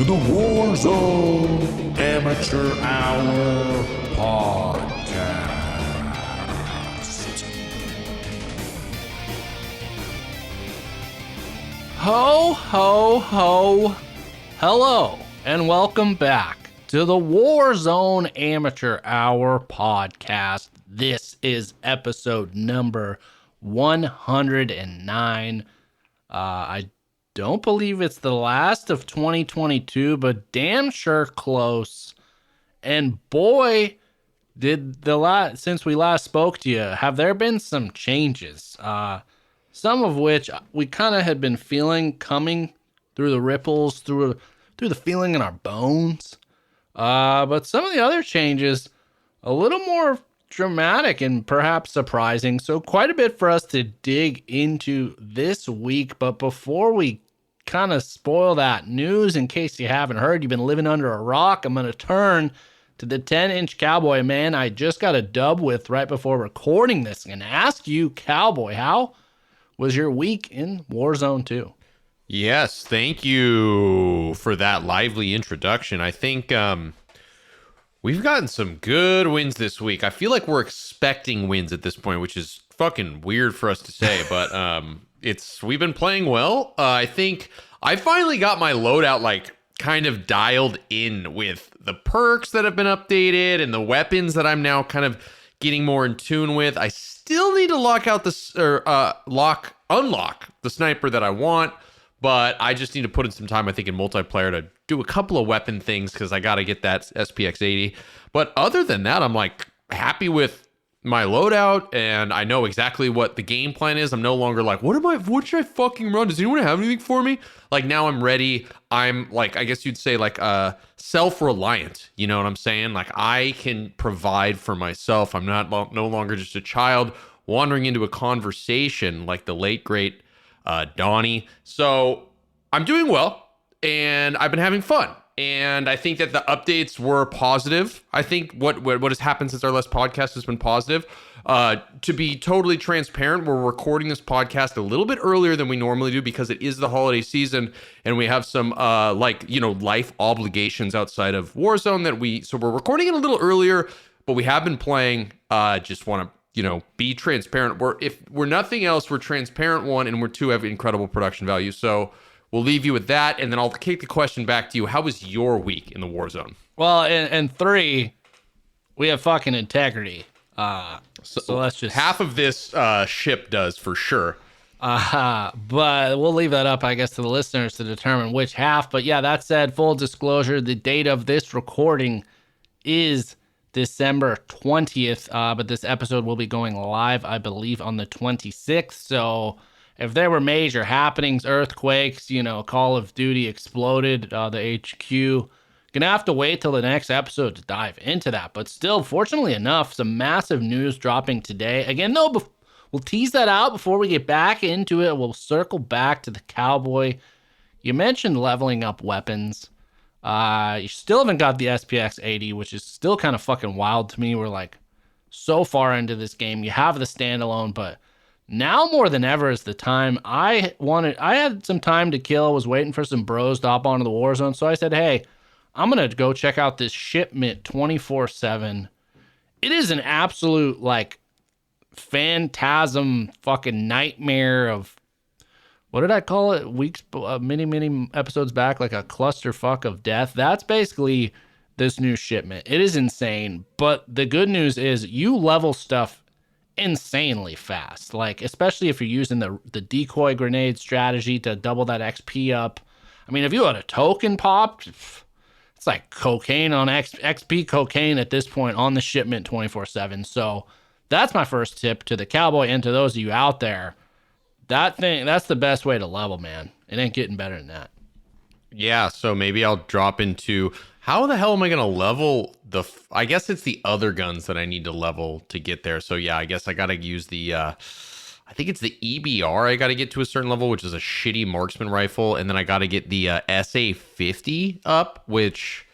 to the Warzone Amateur Hour podcast. Ho, ho, ho. Hello, and welcome back to the Warzone Amateur Hour podcast. This is episode number 109. I don't believe it's the last of 2022, but damn sure close. And boy, did since we last spoke to you, have there been some changes. Some of which we kind of had been feeling coming through the ripples, through the feeling in our bones. But some of the other changes, a little more dramatic and perhaps surprising. So quite a bit for us to dig into this week. But before we kind of spoil that news, in case you haven't heard, you've been living under a rock, I'm going to turn to the 10-inch Cowboy, man. I just got a dub with right before recording this and ask you, Cowboy, how was your week in Warzone 2? Yes, thank you for that lively introduction. I think we've gotten some good wins this week. I feel like we're expecting wins at this point, which is fucking weird for us to say, but we've been playing well. I think I finally got my loadout like kind of dialed in with the perks that have been updated and the weapons that I'm now kind of getting more in tune with. I still need to unlock the sniper that I want, but I just need to put in some time, I think, in multiplayer to do a couple of weapon things because I got to get that SPX80. But other than that, I'm like happy with my loadout, and I know exactly what the game plan is. I'm no longer like, what should I fucking run? Does anyone have anything for me? Like, now I'm ready. I'm like, I guess you'd say like self-reliant. You know what I'm saying? Like, I can provide for myself. I'm no longer just a child wandering into a conversation like the late great Donnie. So I'm doing well, and I've been having fun. And I think that the updates were positive. I think what has happened since our last podcast has been positive. To be totally transparent, we're recording this podcast a little bit earlier than we normally do because it is the holiday season, and we have some life obligations outside of Warzone so we're recording it a little earlier, but we have been playing. Just want to be transparent. If we're nothing else, we're transparent, one, and we're two, have incredible production value. So we'll leave you with that, and then I'll kick the question back to you. How was your week in the Warzone? Well, and three, we have fucking integrity. So let's just... Half of this ship does, for sure. But we'll leave that up, I guess, to the listeners to determine which half. But yeah, that said, full disclosure, the date of this recording is December 20th, but this episode will be going live, I believe, on the 26th. So if there were major happenings, earthquakes, Call of Duty exploded, the HQ, gonna have to wait till the next episode to dive into that. But still, fortunately enough, some massive news dropping today. Again, though, we'll tease that out before we get back into it. We'll circle back to the Cowboy. You mentioned leveling up weapons. You still haven't got the SPX80, which is still kind of fucking wild to me. We're like so far into this game. You have the standalone, but now more than ever is the time. I had some time to kill. Was waiting for some bros to hop onto the Warzone. So I said, hey, I'm going to go check out this shipment 24/7. It is an absolute like phantasm fucking nightmare of, what did I call it? Weeks, many episodes back, like a clusterfuck of death. That's basically this new shipment. It is insane. But the good news is you level stuff insanely fast. Like, especially if you're using the decoy grenade strategy to double that XP up. I mean, if you had a token popped, it's like cocaine on XP cocaine at this point on the shipment 24/7. So that's my first tip to the Cowboy and to those of you out there. That's the best way to level, man. It ain't getting better than that. Yeah, so maybe I'll drop into how the hell am I going to level I guess it's the other guns that I need to level to get there. So yeah, I guess I got to use the, I think it's the EBR I got to get to a certain level, which is a shitty marksman rifle. And then I got to get the SA50 up, which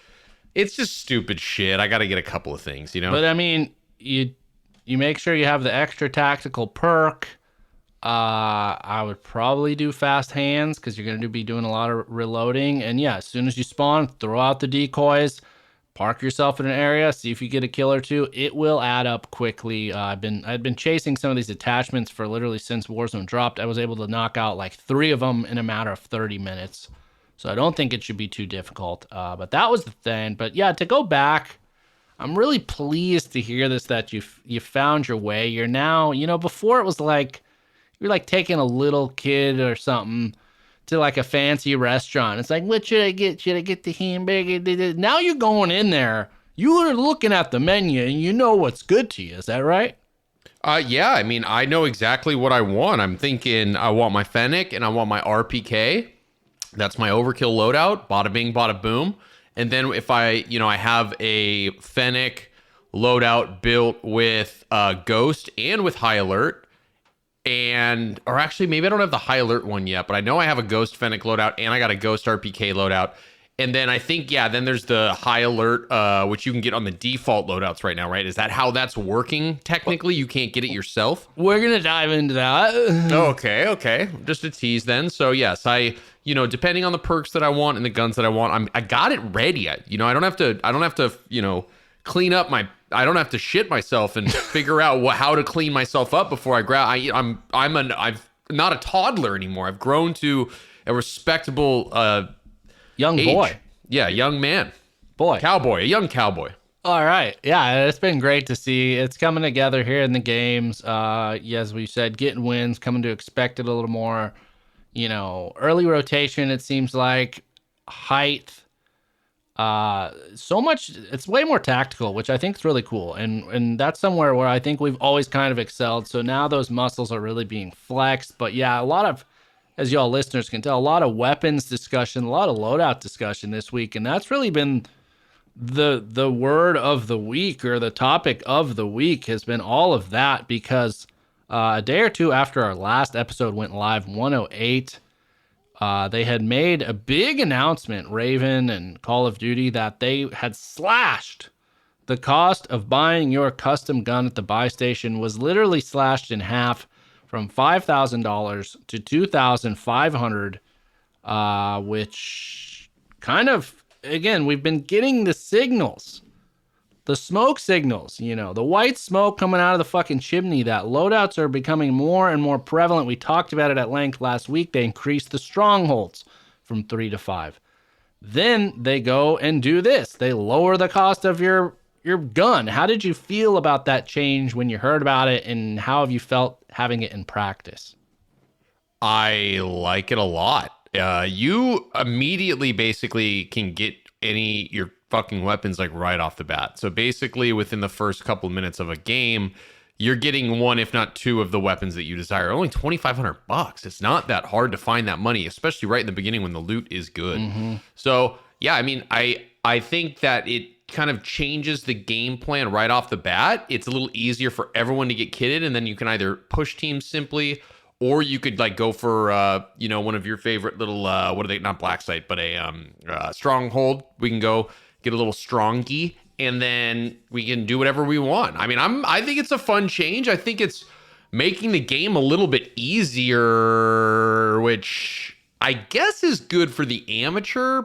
it's just stupid shit. I got to get a couple of things, But I mean, you make sure you have the extra tactical perk. I would probably do fast hands because you're going to be doing a lot of reloading. And yeah, as soon as you spawn, throw out the decoys, park yourself in an area, see if you get a kill or two. It will add up quickly. I'd been chasing some of these attachments for literally since Warzone dropped. I was able to knock out like 3 of them in a matter of 30 minutes. So I don't think it should be too difficult. But that was the thing. But yeah, to go back, I'm really pleased to hear this, that you found your way. You're now, before it was like you're like taking a little kid or something to like a fancy restaurant. It's like, what should I get? Should I get the hamburger? Now you're going in there. You are looking at the menu and you know what's good to you. Is that right? Yeah, I mean, I know exactly what I want. I'm thinking I want my Fennec and I want my RPK. That's my overkill loadout. Bada bing, bada boom. And then if I have a Fennec loadout built with Ghost and with High Alert, or actually maybe I don't have the High Alert one yet, but I know I have a Ghost Fennec loadout and I got a Ghost RPK loadout. And then I think, then there's the High Alert, which you can get on the default loadouts right now, right? Is that how that's working? Technically, you can't get it yourself? We're going to dive into that. Okay. Just a tease then. So yes, depending on the perks that I want and the guns that I want, I got it ready. I don't have to, clean up I don't have to shit myself and figure out how to clean myself up before I grab. I'm not a toddler anymore. I've grown to a respectable young age. Boy. Yeah, young man. Boy. Cowboy, a young cowboy. All right. Yeah, it's been great to see. It's coming together here in the games. As we said, getting wins, coming to expect it a little more. Early rotation, it seems like. Height. So much, it's way more tactical, which I think is really cool. And that's somewhere where I think we've always kind of excelled. So now those muscles are really being flexed. But yeah, a lot of, as y'all listeners can tell, a lot of weapons discussion, a lot of loadout discussion this week. And that's really been the word of the week, or the topic of the week, has been all of that, because a day or two after our last episode went live, 108, they had made a big announcement, Raven and Call of Duty, that they had slashed the cost of buying your custom gun at the buy station, was literally slashed in half from $5,000 to $2,500, which kind of, again, we've been getting the signals, the smoke signals, the white smoke coming out of the fucking chimney, that loadouts are becoming more and more prevalent. We talked about it at length last week. They increased the strongholds from 3 to 5. Then they go and do this. They lower the cost of your gun. How did you feel about that change when you heard about it, and how have you felt having it in practice? I like it a lot. You immediately basically can get your fucking weapons like right off the bat. So basically within the first couple of minutes of a game, you're getting one, if not two, of the weapons that you desire. Only $2,500. It's not that hard to find that money, especially right in the beginning when the loot is good. Mm-hmm. So yeah, I mean, I think that it kind of changes the game plan right off the bat. It's a little easier for everyone to get kitted, and then you can either push teams simply, or you could like go for one of your favorite little what are they, not black site, but a stronghold. We can go get a little strongy, and then we can do whatever we want. I mean, I think it's a fun change. I think it's making the game a little bit easier, which I guess is good for the amateur,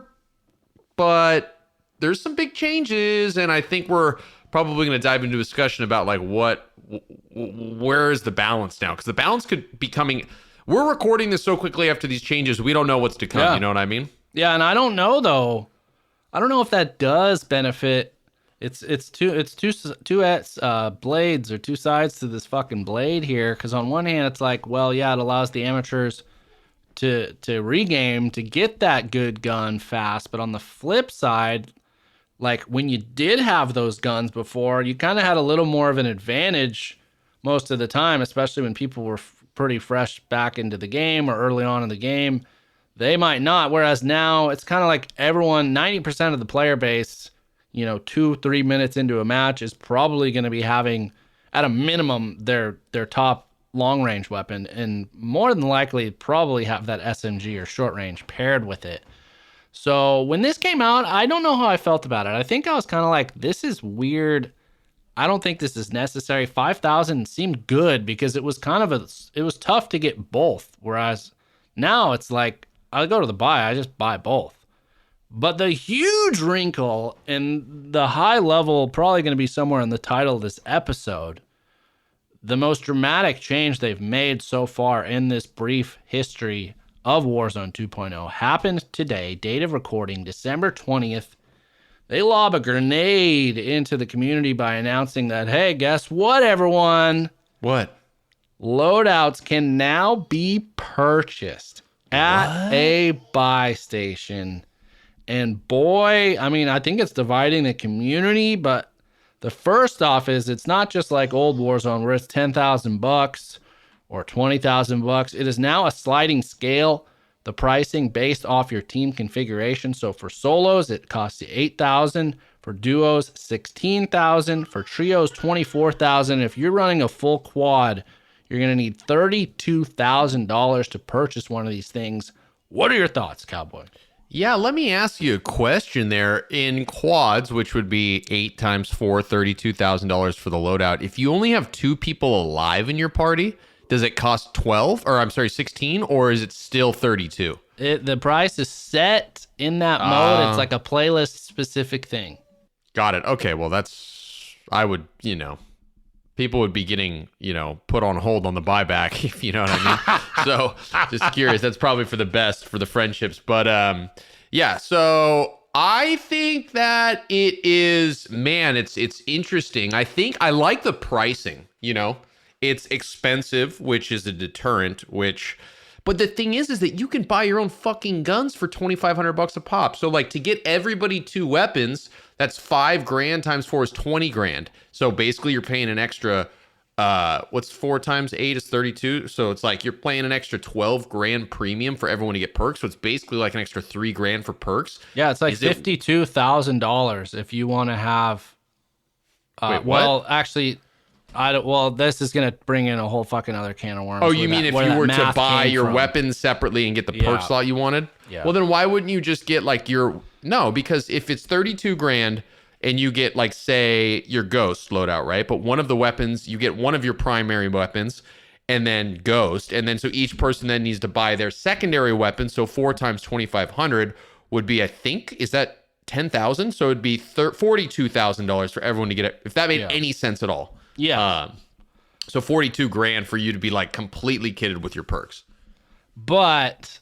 but there's some big changes, and I think we're probably going to dive into a discussion about like where is the balance now? Because the balance could be coming. We're recording this so quickly after these changes, we don't know what's to come. Yeah. You know what I mean? Yeah, and I don't know though. I don't know if that does benefit. It's two blades, or two sides to this fucking blade here. Because on one hand, it's like, well, yeah, it allows the amateurs to regame, to get that good gun fast. But on the flip side, like when you did have those guns before, you kind of had a little more of an advantage most of the time, especially when people were pretty fresh back into the game or early on in the game. They might not. Whereas now it's kind of like everyone, 90% of the player base, 2-3 minutes into a match is probably going to be having at a minimum their top long range weapon, and more than likely probably have that SMG or short range paired with it. So when this came out, I don't know how I felt about it. I think I was kind of like, this is weird. I don't think this is necessary. 5,000 seemed good because it was it was tough to get both. Whereas now it's like, I go to the buy, I just buy both. But the huge wrinkle and the high level, probably going to be somewhere in the title of this episode, the most dramatic change they've made so far in this brief history of Warzone 2.0 happened today, date of recording, December 20th. They lob a grenade into the community by announcing that, hey, guess what, everyone? What? Loadouts can now be purchased at a buy station. And boy, I mean, I think it's dividing the community, but the first off is it's not just like old Warzone where it's $10,000 or $20,000. It is now a sliding scale, the pricing based off your team configuration. So for solos, it costs you $8,000. For duos, $16,000. For trios, $24,000. If you're running a full quad, you're going to need $32,000 to purchase one of these things. What are your thoughts, Cowboy? Yeah, let me ask you a question there. In quads, which would be 8 times 4, $32,000 for the loadout. If you only have 2 people alive in your party, does it cost 12 or 16, or is it still 32? The price is set in that mode. It's like a playlist specific thing. Got it. Okay, well I would, people would be getting, put on hold on the buyback, if you know what I mean. So just curious. That's probably for the best for the friendships. But yeah, so I think that it is, man, it's interesting. I think I like the pricing, It's expensive, which is a deterrent, but the thing is that you can buy your own fucking guns for $2,500 a pop. So like to get everybody 2 weapons, that's $5,000 times 4 is $20,000. So basically you're paying an extra, what's 4 times 8 is 32. So it's like you're paying an extra $12,000 premium for everyone to get perks. So it's basically like an extra $3,000 for perks. Yeah, it's like $52,000 if you want to have. Wait, what? Well, actually, this is gonna bring in a whole fucking other can of worms. Oh, you mean if you were to buy your weapons separately and get the perk slot you wanted? Yeah. Well, then why wouldn't you just get like no, because if it's $32,000 and you get like, say, your Ghost loadout, right? But one of the weapons, you get one of your primary weapons and then Ghost. And then so each person then needs to buy their secondary weapon. So 4 times 2,500 would be, I think, is that 10,000? So it'd be $42,000 for everyone to get it, if that made any sense at all. Yeah. So $42,000 for you to be like completely kitted with your perks. But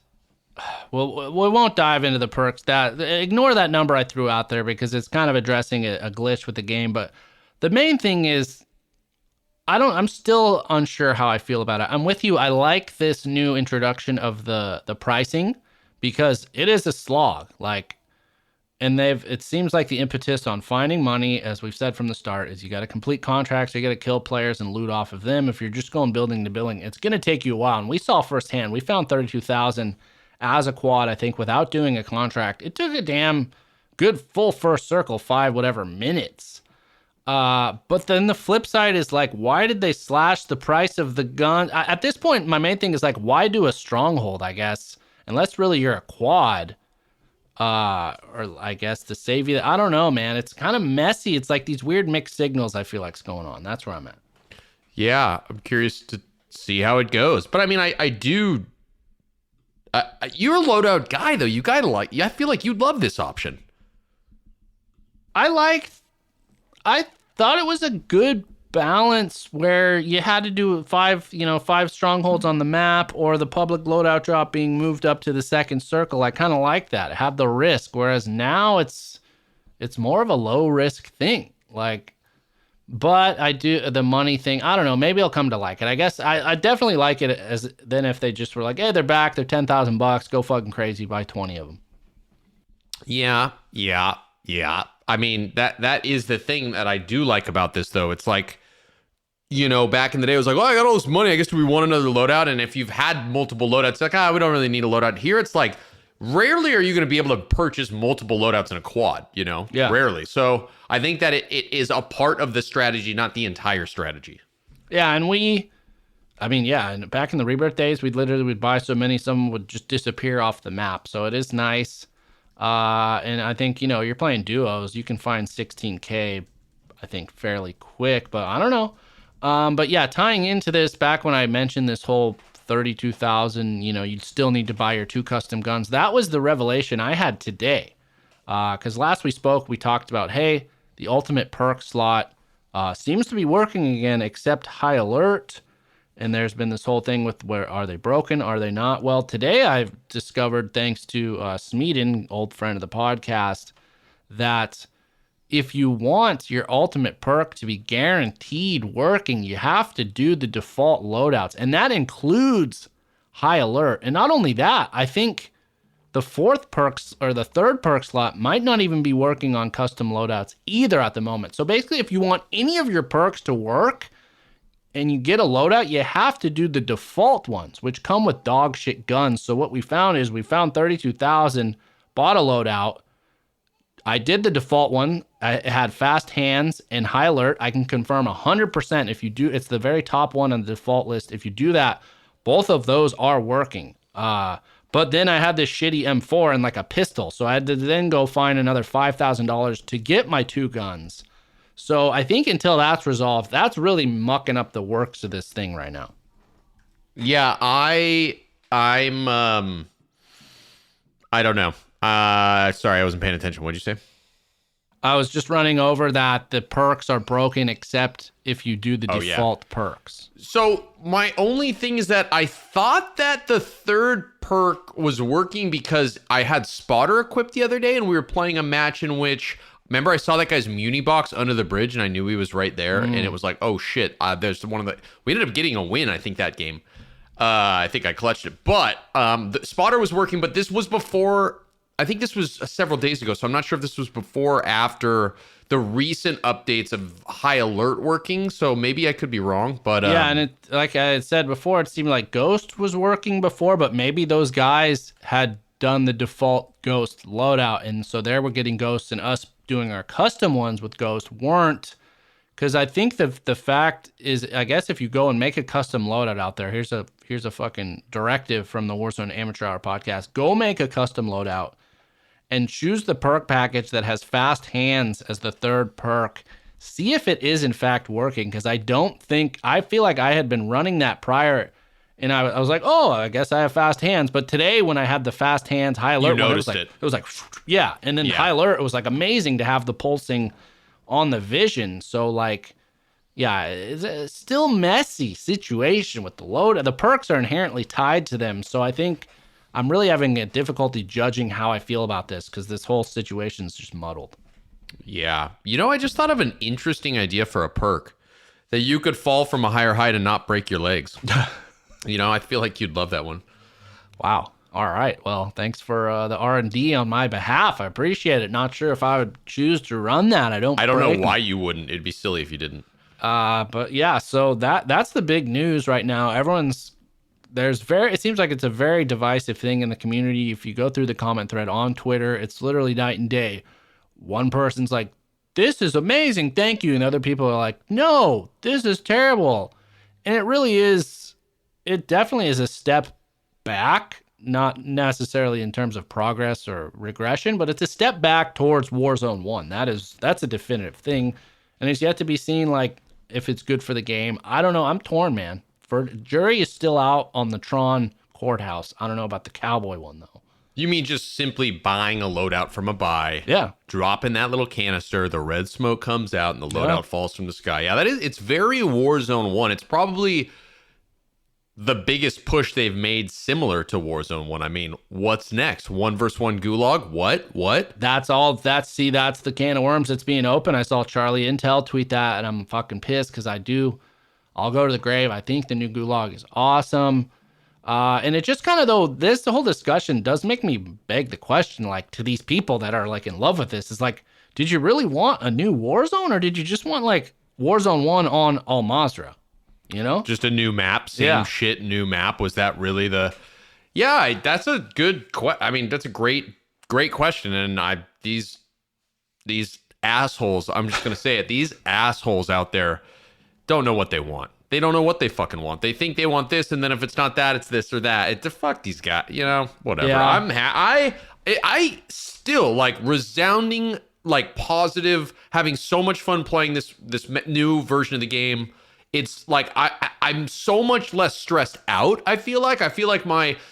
we won't dive into the perks. Ignore that number I threw out there because it's kind of addressing a glitch with the game. But the main thing is, I'm still unsure how I feel about it. I'm with you. I like this new introduction of the pricing because it is a slog. And it seems like the impetus on finding money, as we've said from the start, is you got to complete contracts, you got to kill players and loot off of them. If you're just going building to building, it's going to take you a while. And we saw firsthand, we found 32,000 as a quad, I think, without doing a contract. It took a damn good full first circle, 5 whatever minutes. But then the flip side is like, why did they slash the price of the gun? At this point, my main thing is like, why do a stronghold, I guess? Unless really you're a quad. Or I guess to save you. I don't know, man. It's kind of messy. It's like these weird mixed signals I feel like's going on. That's where I'm at. Yeah, I'm curious to see how it goes. But I mean, I do. You're a loadout guy, though. You gotta I feel like you'd love this option. I thought it was a good balance where you had to do 5 strongholds on the map or the public loadout drop being moved up to the second circle. I kind of like that. It had the risk, whereas now it's more of a low risk thing. But I do the money thing. I don't know. Maybe I'll come to like it. I guess I definitely like it as then if they just were like, hey, they're back. They're $10,000. Go fucking crazy. Buy 20 of them. Yeah. I mean, that is the thing that I do like about this, though. It's like, back in the day, it was like, I got all this money. I guess do we want another loadout? And if you've had multiple loadouts, it's like, we don't really need a loadout. Here, it's like, rarely are you going to be able to purchase multiple loadouts in a quad, Yeah. Rarely. So I think that it is a part of the strategy, not the entire strategy. Yeah, and and back in the Rebirth days, we'd buy so many, some would just disappear off the map. So it is nice. And I think, you're playing duos, you can find 16K I think, fairly quick, but I don't know. But yeah, tying into this, back when I mentioned this whole 32,000, you'd still need to buy your 2 custom guns. That was the revelation I had today. Because last we spoke, we talked about, hey, the ultimate perk slot seems to be working again, except high alert. And there's been this whole thing with where are they broken? Are they not? Well, today I've discovered, thanks to Smeeden, old friend of the podcast, that if you want your ultimate perk to be guaranteed working, you have to do the default loadouts. And that includes high alert. And not only that, I think the 4th perks or the 3rd perk slot might not even be working on custom loadouts either at the moment. So basically, if you want any of your perks to work and you get a loadout, you have to do the default ones, which come with dog shit guns. So what we found is we found 32,000, bought a loadout. I did the default one. It had fast hands and high alert. I can confirm 100% if you do. It's the very top one on the default list. If you do that, both of those are working. But then I had this shitty M4 and like a pistol. So I had to then go find another $5,000 to get my 2 guns. So I think until that's resolved, that's really mucking up the works of this thing right now. Yeah, I'm I don't know. Sorry, I wasn't paying attention. What'd you say? I was just running over that the perks are broken except if you do the default perks. So my only thing is that I thought that the 3rd perk was working because I had Spotter equipped the other day and we were playing a match in which, remember, I saw that guy's muni box under the bridge and I knew he was right there. And it was like, oh shit, there's one of the, we ended up getting a win, I think, that game. I think I clutched it. But the Spotter was working, but this was before, I think this was several days ago. So I'm not sure if this was before or after the recent updates of high alert working. So maybe I could be wrong, but yeah. And it, like I had said before, it seemed like Ghost was working before, but maybe those guys had done the default Ghost loadout. And so they were getting Ghosts and us doing our custom ones with Ghost weren't. Because I think the fact is, I guess if you go and make a custom loadout out there, here's a fucking directive from the Warzone Amateur Hour podcast. Go make a custom loadout and choose the perk package that has fast hands as the 3rd perk. See if it is in fact working, because I feel like I had been running that prior, and I was like, oh, I guess I have fast hands. But today when I had the fast hands high alert, it was like, yeah. And then high alert, it was like amazing to have the pulsing on the vision. So like, yeah, it's a still messy situation with the load. The perks are inherently tied to them. So I think I'm really having a difficulty judging how I feel about this because this whole situation is just muddled. Yeah. I just thought of an interesting idea for a perk that you could fall from a higher height and not break your legs. I feel like you'd love that one. Wow. All right. Well, thanks for the R&D on my behalf. I appreciate it. Not sure if I would choose to run that. I don't know why you wouldn't. It'd be silly if you didn't. But yeah, so that's the big news right now. It seems like it's a very divisive thing in the community. If you go through the comment thread on Twitter, it's literally night and day. One person's like, this is amazing, thank you. And other people are like, no, this is terrible. And it definitely is a step back, not necessarily in terms of progress or regression, but it's a step back towards Warzone 1. That's a definitive thing. And it's yet to be seen, like, if it's good for the game. I don't know. I'm torn, man. Jury is still out on the Tron courthouse. I don't know about the Cowboy one, though. You mean just simply buying a loadout from a buy? Yeah. Dropping that little canister, the red smoke comes out, and the loadout falls from the sky. Yeah, it's very Warzone 1. It's probably the biggest push they've made similar to Warzone 1. I mean, what's next? 1 versus 1 gulag? What? That's all. That's the can of worms that's being open. I saw Charlie Intel tweet that, and I'm fucking pissed because I'll go to the grave. I think the new gulag is awesome. And it just kind of, though, this whole discussion does make me beg the question, like, to these people that are, like, in love with this. Is like, did you really want a new Warzone, or did you just want, like, Warzone 1 on Al Mazrah? Just a new map, same shit, new map. Was that really the... Yeah, that's a good... that's a great question. And these assholes, I'm just going to say it, these assholes out there don't know what they want. They don't know what they fucking want. They think they want this, and then if it's not that, it's this or that. Fuck these guys, whatever. Yeah. I still, like, resounding like positive, having so much fun playing this new version of the game. It's like I'm so much less stressed out. I feel like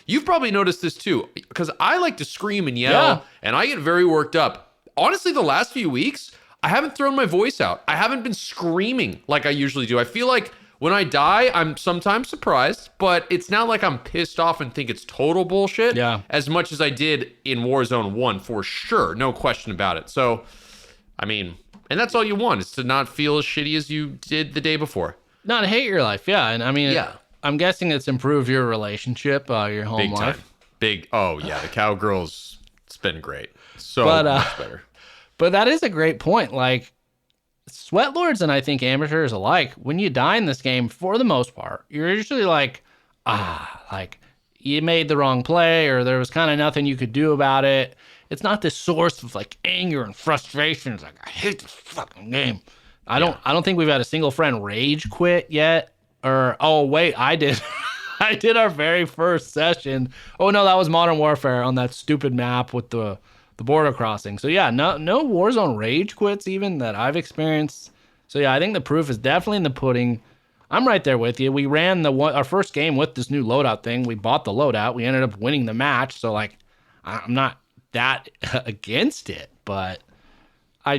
you've probably noticed this too, because I like to scream and yell and I get very worked up. Honestly, the last few weeks, I haven't thrown my voice out. I haven't been screaming like I usually do. I feel like when I die, I'm sometimes surprised, but it's not like I'm pissed off and think it's total bullshit as much as I did in Warzone 1 for sure. No question about it. So, I mean, and that's all you want, is to not feel as shitty as you did the day before. Not hate your life, yeah. And I mean, I'm guessing it's improved your relationship, your home Big life. time. Big. Oh yeah, the cowgirls. It's been great. So much better. But that is a great point. Like, sweatlords and I think amateurs alike, when you die in this game, for the most part, you're usually like, like you made the wrong play, or there was kind of nothing you could do about it. It's not this source of like anger and frustration. It's like, I hate this fucking game. I don't think we've had a single friend rage quit yet. Or, oh wait, I did. I did our very first session. Oh no, that was Modern Warfare on that stupid map with the border crossing. So yeah, no Warzone rage quits even that I've experienced. So yeah, I think the proof is definitely in the pudding. I'm right there with you. We ran our first game with this new loadout thing. We bought the loadout. We ended up winning the match. So like, I'm not that against it, but I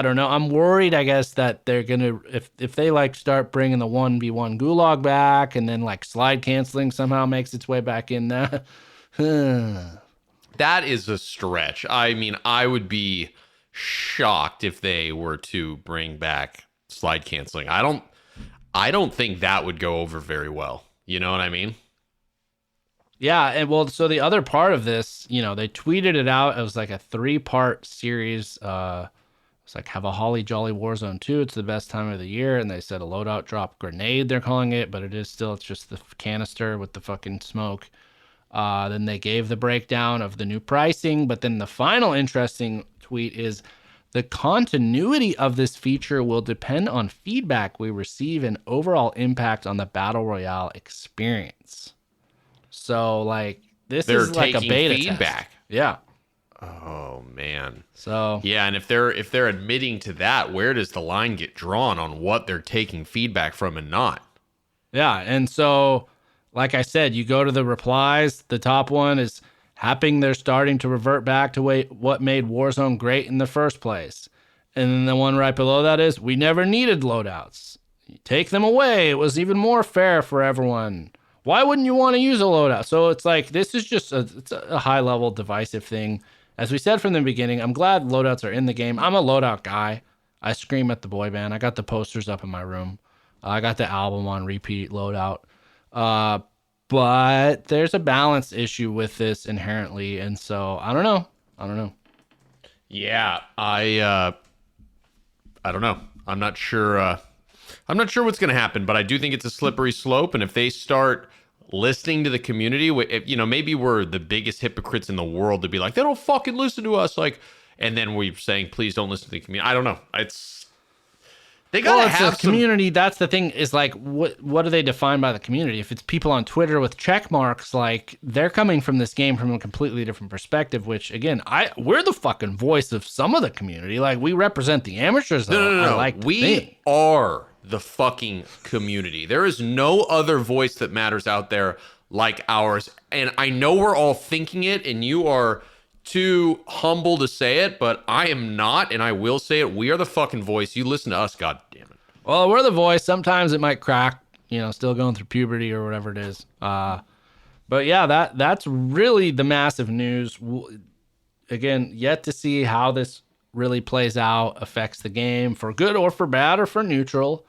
don't know. I'm worried, I guess, that they're going to, if they like start bringing the 1v1 gulag back and then like slide canceling somehow makes its way back in there. That is a stretch. I mean, I would be shocked if they were to bring back slide canceling. I don't think that would go over very well. You know what I mean? Yeah, and well, so the other part of this, you know, they tweeted it out. It was like a 3-part series. It's like, have a holly jolly Warzone 2. It's the best time of the year. And they said a loadout drop grenade, they're calling it, but it's just the canister with the fucking smoke. Then they gave the breakdown of the new pricing. But then the final interesting tweet is, the continuity of this feature will depend on feedback we receive and overall impact on the Battle Royale experience. So, like, they're is like a beta feedback. Test. Yeah. Oh man. So yeah, and if they're admitting to that, where does the line get drawn on what they're taking feedback from and not? Yeah, and so like I said, you go to the replies. The top one is happy they're starting to revert back to what made Warzone great in the first place. And then the one right below that is, we never needed loadouts. You take them away, it was even more fair for everyone. Why wouldn't you want to use a loadout? So it's like, this is just it's a high-level divisive thing. As we said from the beginning, I'm glad loadouts are in the game. I'm a loadout guy. I scream at the boy band. I got the posters up in my room. I got the album on repeat, loadout. But there's a balance issue with this inherently, and so I don't know. Yeah, I don't know. I'm not sure. I'm not sure what's going to happen, but I do think it's a slippery slope. And if they start listening to the community, you know, maybe we're the biggest hypocrites in the world to be like, they don't fucking listen to us, like, and then we're saying, please don't listen to the community. I don't know. They gotta have the community. That's the thing, is like, what do they define by the community? If it's people on Twitter with check marks, like, they're coming from this game from a completely different perspective, which again, we're the fucking voice of some of the community. Like, we represent the amateurs. No. We are the fucking community. There is no other voice that matters out there like ours. And I know we're all thinking it, and you are too humble to say it, but I am not, and I will say it. We are the fucking voice. You listen to us, god damn it. Well, we're the voice. Sometimes it might crack, you know, still going through puberty or whatever it is. But yeah, that's really the massive news. Again, yet to see how this really plays out, affects the game for good or for bad or for neutral.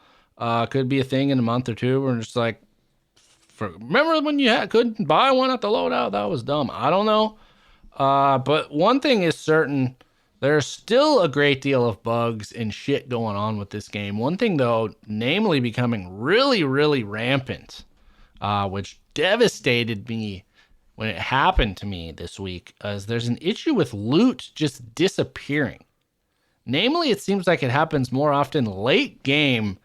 Could be a thing in a month or two. We're just like, remember when you couldn't buy one at the loadout? That was dumb. I don't know. But one thing is certain, there's still a great deal of bugs and shit going on with this game. One thing, though, namely becoming really, really rampant, which devastated me when it happened to me this week, is there's an issue with loot just disappearing. Namely, it seems like it happens more often late game,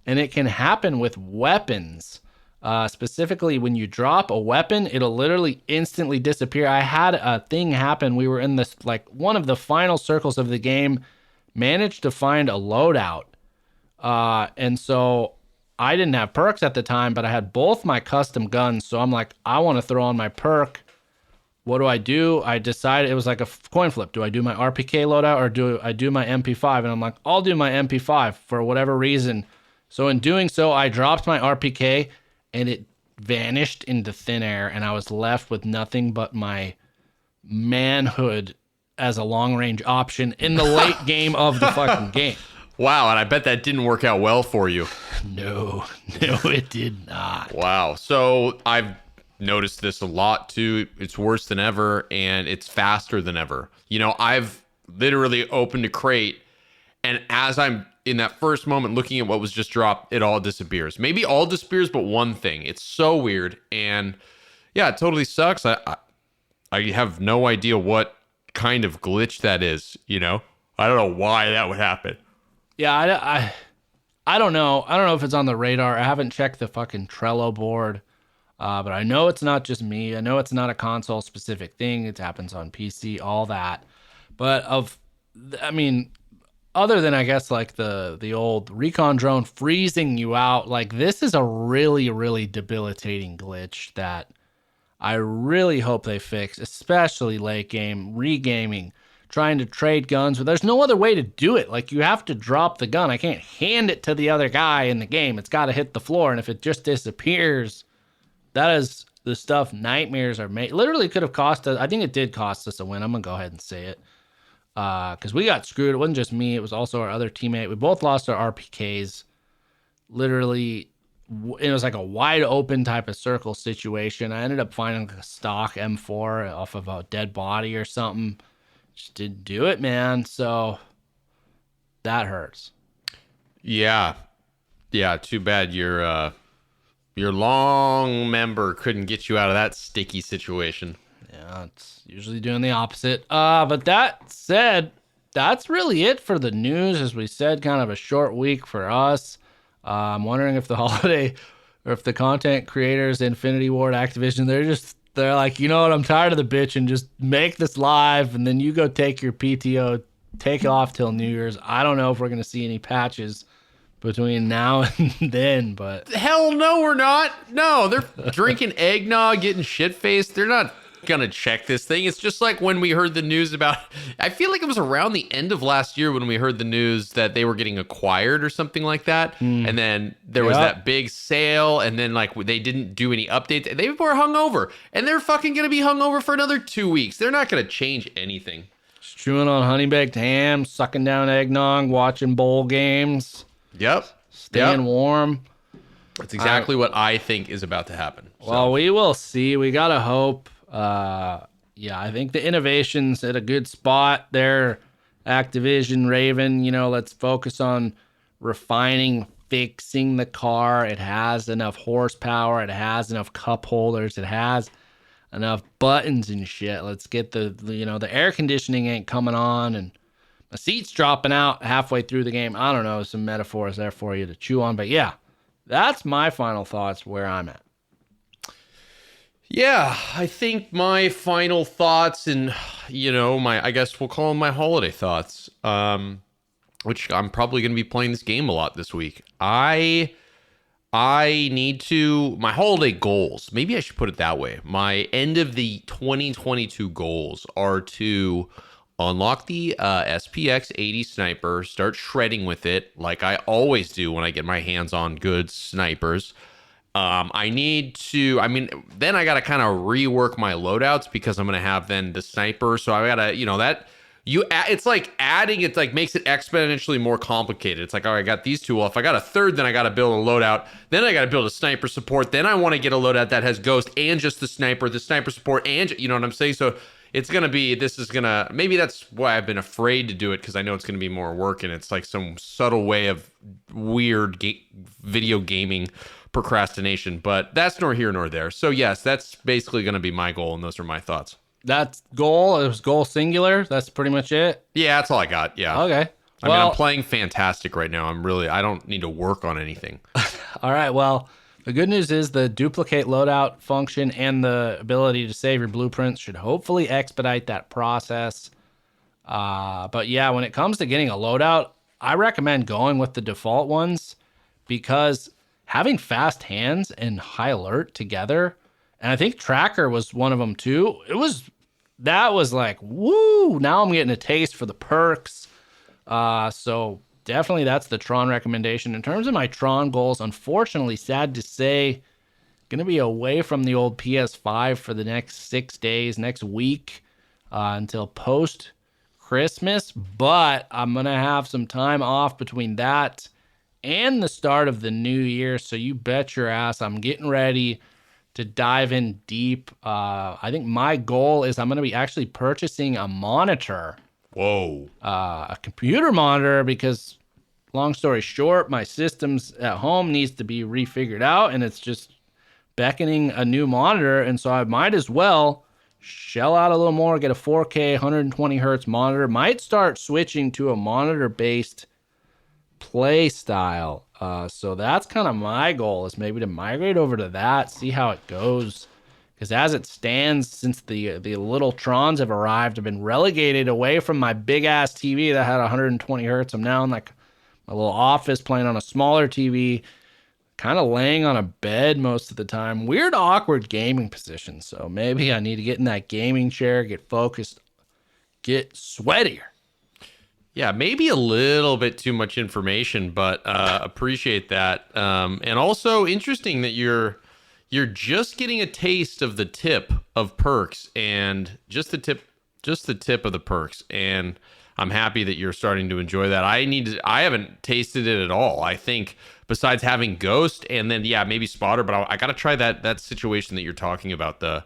and it can happen with weapons. Specifically, when you drop a weapon, it'll literally instantly disappear. I had a thing happen. We were in this, like, one of the final circles of the game, managed to find a loadout. And so I didn't have perks at the time, but I had both my custom guns. So I'm like, I want to throw on my perk. What do? I decided it was like a coin flip. Do I do my RPK loadout or do I do my MP5? And I'm like, I'll do my MP5 for whatever reason. So in doing so, I dropped my RPK and it vanished into thin air. And I was left with nothing but my manhood as a long range option in the late game of the fucking game. Wow, and I bet that didn't work out well for you. No, it did not. Wow. So I've noticed this a lot too. It's worse than ever, and it's faster than ever. You know, I've literally opened a crate, and as I'm in that first moment looking at what was just dropped, it all disappears. Maybe all disappears, but one thing. It's so weird, and yeah, it totally sucks. I have no idea what kind of glitch that is. You know, I don't know why that would happen. Yeah, I don't know. I don't know if it's on the radar. I haven't checked the fucking Trello board, but I know it's not just me. I know it's not a console specific thing. It happens on PC, all that. But other than I guess like the old recon drone freezing you out, like this is a really, really debilitating glitch that I really hope they fix, especially late game regaming. Trying to trade guns, but there's no other way to do it. Like, you have to drop the gun. I can't hand it to the other guy in the game. It's got to hit the floor, and if it just disappears, that is the stuff nightmares are made. Literally could have cost us, I think it did cost us a win. I'm going to go ahead and say it. Because we got screwed. It wasn't just me. It was also our other teammate. We both lost our RPKs. Literally, it was like a wide open type of circle situation. I ended up finding like a stock M4 off of a dead body or something. Just didn't do it, man. So that hurts. Yeah. Too bad your long member couldn't get you out of that sticky situation. Yeah, it's usually doing the opposite. But that said, that's really it for the news. As we said, kind of a short week for us. I'm wondering if the holiday or if the content creators, Infinity Ward, Activision, they're like, you know what, I'm tired of the bitch and just make this live and then you go take your PTO, take off till New Year's. I don't know if we're going to see any patches between now and then, but... Hell no, we're not. No, they're drinking eggnog, getting shit-faced. They're not going to check this thing. It's just like when we heard the news about... I feel like it was around the end of last year when we heard the news that they were getting acquired or something like that. And then there was that big sale, and then like they didn't do any updates. They were hungover, and they're fucking going to be hungover for another 2 weeks. They're not going to change anything. Just chewing on honey-baked ham, sucking down eggnog, watching bowl games. Yep. Staying warm. That's exactly what I think is about to happen. Well, we will see. We got to hope. I think the innovation's at a good spot there. Activision, Raven, let's focus on refining, fixing the car. It has enough horsepower. It has enough cup holders. It has enough buttons and shit. Let's get the air conditioning ain't coming on and the seat's dropping out halfway through the game. I don't know, some metaphors there for you to chew on. But yeah, that's my final thoughts where I'm at. Yeah, I think my final thoughts and, I guess we'll call them my holiday thoughts, which I'm probably going to be playing this game a lot this week. I need to, my holiday goals, maybe I should put it that way. My end of the 2022 goals are to unlock the SPX 80 sniper, start shredding with it like I always do when I get my hands on good snipers. I need to, then I got to kind of rework my loadouts because I'm going to have then the sniper. So I got to, it's like adding, it's like makes it exponentially more complicated. It's like, all right, I got these two. Well, if I got a third, then I got to build a loadout. Then I got to build a sniper support. Then I want to get a loadout that has ghost and just the sniper support. And you know what I'm saying? So it's going to be, maybe that's why I've been afraid to do it. Cause I know it's going to be more work and it's like some subtle way of weird video gaming procrastination, but that's nor here nor there. So yes, that's basically going to be my goal. And those are my thoughts. That's goal. It was goal singular. That's pretty much it. Yeah, that's all I got. Yeah. Okay. I'm playing fantastic right now. I don't need to work on anything. All right. Well, The good news is the duplicate loadout function and the ability to save your blueprints should hopefully expedite that process. But yeah, when it comes to getting a loadout, I recommend going with the default ones because having fast hands and high alert together, and I think tracker was one of them too. That was like, woo, now I'm getting a taste for the perks. So definitely that's the Tron recommendation. In terms of my Tron goals, unfortunately, sad to say, going to be away from the old PS5 for the next 6 days, next week, until post Christmas. But I'm going to have some time off between that and the start of the new year. So you bet your ass I'm getting ready to dive in deep. I think my goal is I'm going to be actually purchasing a monitor. Whoa. A computer monitor, because long story short, my systems at home needs to be refigured out and it's just beckoning a new monitor. And so I might as well shell out a little more, get a 4K 120 hertz monitor. Might start switching to a monitor based play style. So that's kind of my goal, is maybe to migrate over to that, see how it goes. Because as it stands, since the little Trons have arrived, I've been relegated away from my big ass TV that had 120 hertz. I'm now in like my little office playing on a smaller TV, kind of laying on a bed most of the time. Weird, awkward gaming position. So maybe I need to get in that gaming chair, get focused, get sweatier. Yeah, maybe a little bit too much information, but appreciate that. And also interesting that you're just getting a taste of the tip of perks, and just the tip of the perks. And I'm happy that you're starting to enjoy that. I haven't tasted it at all. I think besides having Ghost and then maybe Spotter, but I got to try that situation that you're talking about, the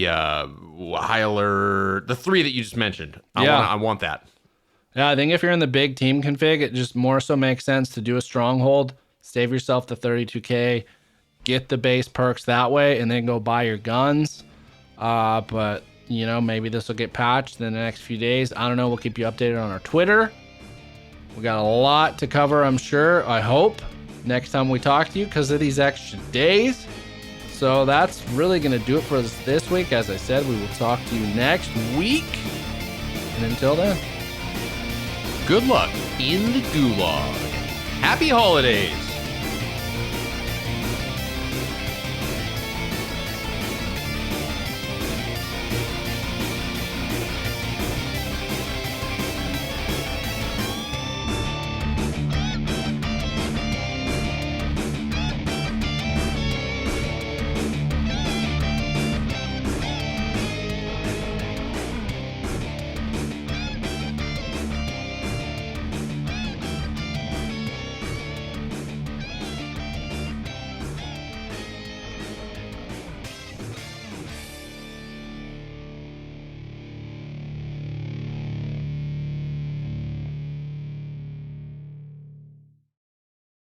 high alert, the 3 that you just mentioned. I want that. Yeah, I think if you're in the big team config, it just more so makes sense to do a stronghold, save yourself the 32K, get the base perks that way, and then go buy your guns. But, maybe this will get patched in the next few days. I don't know. We'll keep you updated on our Twitter. We got a lot to cover, I'm sure. I hope next time we talk to you because of these extra days. So that's really going to do it for us this week. As I said, we will talk to you next week. And until then, good luck in the gulag. Happy holidays.